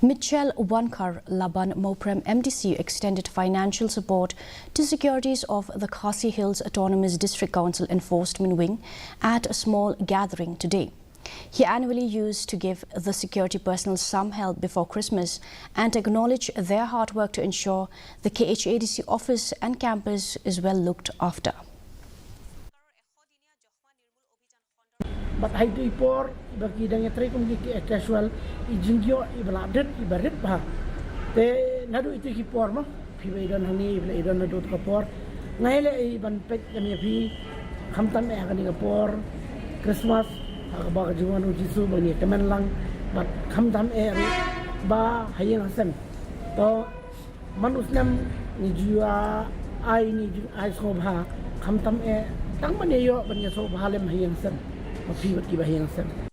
Mitchell Wankar Laban Moprem MDCU extended financial support to Securities of the Khasi Hills Autonomous District Council Enforcement Wing at a small gathering today. He annually used to give the security personnel some help before Christmas and acknowledge their hard work to ensure the Khadc office and campus is well looked after. But I do por bagi dang yatri kum ki casual ijingyo ibaladit ibarit bah te nadu itu ki por ma phi bai don hani ibla idon nadu ka por ngai le I ban pet kan ya phi kham tam e kan ka por Christmas ka ba ka jiwan u jisu bani kemen lang but kham tam e ba hayeng asem to manus nam ni jua ai so bha kham tam e tang ban yo ban ya so bha lem hayeng asem. Mapi ba't iba hiyang sen.